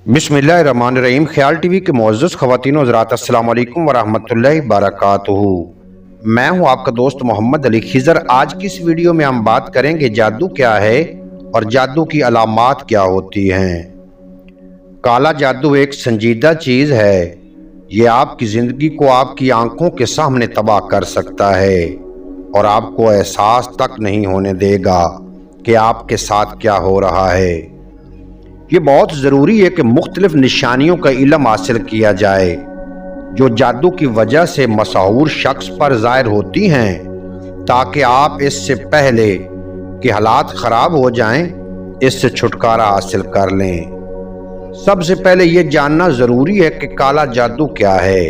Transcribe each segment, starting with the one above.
बिस्मिल्लाहिर्रहमानिर्रहीम। ख्याल टीवी के मुअज़्ज़ज़ ख़वातीन और हज़रात, अस्सलामु अलैकुम वरहमतुल्लाहि वबरकातुहू। मैं हूं आपका दोस्त मोहम्मद अली खिज़र। आज की इस वीडियो में हम बात करेंगे जादू क्या है और जादू की अलामात क्या होती हैं। काला जादू एक संजीदा चीज़ है। ये आपकी ज़िंदगी को आपकी आंखों के सामने तबाह कर सकता है और आपको एहसास तक नहीं होने देगा कि आपके साथ क्या हो रहा है। ये बहुत ज़रूरी है कि मुख्तलिफ निशानियों का इल्म हासिल किया जाए जो जादू की वजह से मशहूर शख्स पर ज़ाहिर होती हैं, ताकि आप इससे पहले कि हालात ख़राब हो जाएं, इससे छुटकारा हासिल कर लें। सबसे पहले ये जानना ज़रूरी है कि काला जादू क्या है।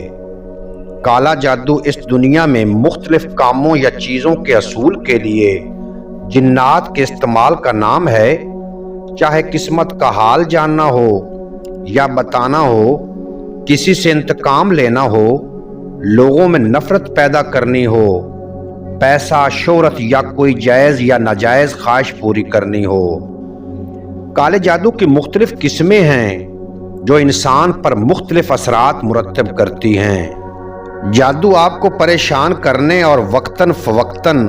काला जादू इस दुनिया में मुख्तलिफ कामों या चीज़ों के असूल के लिए जिन्नात के इस्तेमाल का नाम है। चाहे किस्मत का हाल जानना हो या बताना हो, किसी से इंतकाम लेना हो, लोगों में नफरत पैदा करनी हो, पैसा, शोहरत या कोई जायज़ या नाजायज़ ख्वाहिश पूरी करनी हो। काले जादू की मुख्तलिफ किस्में हैं जो इंसान पर मुख्तलिफ असरात मुरतब करती हैं। जादू आपको परेशान करने और वक्तन फवक्तन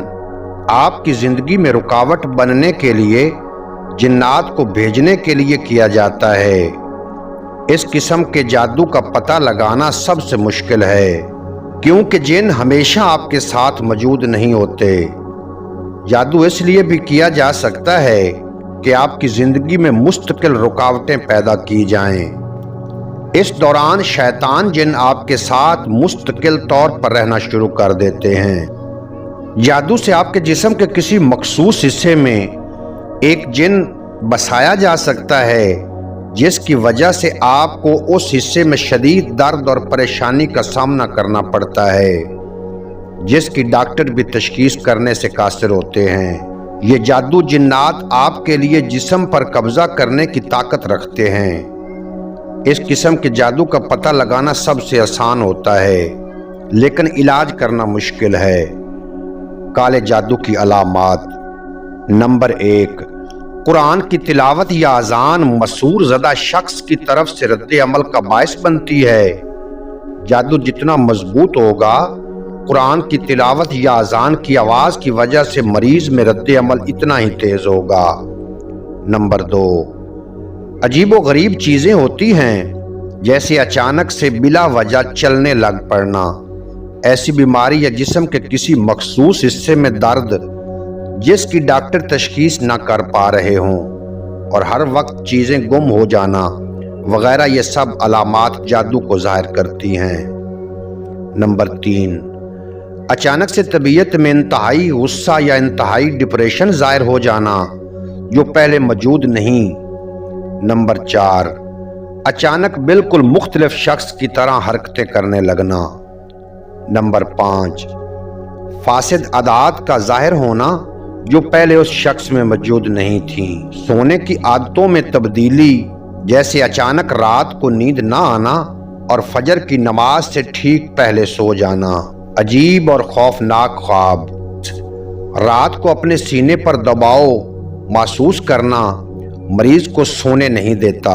आपकी ज़िंदगी में रुकावट बनने के लिए जिन्नात को भेजने के लिए किया जाता है। इस किस्म के जादू का पता लगाना सबसे मुश्किल है, क्योंकि जिन हमेशा आपके साथ मौजूद नहीं होते। जादू इसलिए भी किया जा सकता है कि आपकी ज़िंदगी में मुस्तकिल रुकावटें पैदा की जाएं। इस दौरान शैतान जिन आपके साथ मुस्तकिल तौर पर रहना शुरू कर देते हैं। जादू से आपके जिस्म के किसी मखसूस हिस्से में एक जिन बसाया जा सकता है, जिसकी वजह से आपको उस हिस्से में शदीद दर्द और परेशानी का सामना करना पड़ता है, जिसकी डॉक्टर भी तशखीस करने से कासिर होते हैं। ये जादू जिन्नात आपके लिए जिस्म पर कब्जा करने की ताकत रखते हैं। इस किस्म के जादू का पता लगाना सबसे आसान होता है, लेकिन इलाज करना मुश्किल है। काले जादू की अलामात। नंबर 1, कुरान की तिलावत या अजान मसूर ज़दा शख्स की तरफ से रद्द अमल का बायस बनती है। जादू जितना मजबूत होगा, कुरान की तिलावत या अजान की आवाज़ की वजह से मरीज में रद्द अमल इतना ही तेज होगा। नंबर 2, अजीब व गरीब चीज़ें होती हैं, जैसे अचानक से बिला वजह चलने लग पड़ना, ऐसी बीमारी या जिस्म के किसी मखसूस हिस्से में दर्द जिसकी डॉक्टर तशखीस ना कर पा रहे हों, और हर वक्त चीज़ें गुम हो जाना वगैरह, ये सब अलामात जादू को ज़ाहिर करती हैं। नंबर 3, अचानक से तबीयत में इंतहाई गुस्सा या इंतहाई डिप्रेशन ज़ाहिर हो जाना जो पहले मौजूद नहीं। नंबर 4, अचानक बिल्कुल मुख्तलिफ शख्स की तरह हरकतें करने लगना। नंबर 5, फासिद आदत का ज़ाहिर होना जो पहले उस शख्स में मौजूद नहीं थी। सोने की आदतों में तब्दीली, जैसे अचानक रात को नींद ना आना और फजर की नमाज से ठीक पहले सो जाना। अजीब और खौफनाक ख्वाब, रात को अपने सीने पर दबाव महसूस करना मरीज को सोने नहीं देता।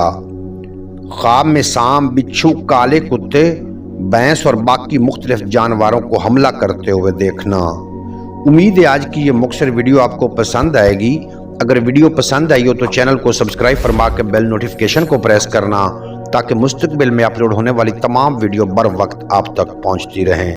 ख्वाब में सांप, बिच्छू, काले कुत्ते, भैंस और बाकी मुख्तलिफ जानवरों को हमला करते हुए देखना। उम्मीद है आज की ये मुख्तसर वीडियो आपको पसंद आएगी। अगर वीडियो पसंद आई हो तो चैनल को सब्सक्राइब फरमा के बेल नोटिफिकेशन को प्रेस करना, ताकि मुस्तकबिल में अपलोड होने वाली तमाम वीडियो बर वक्त आप तक पहुंचती रहें।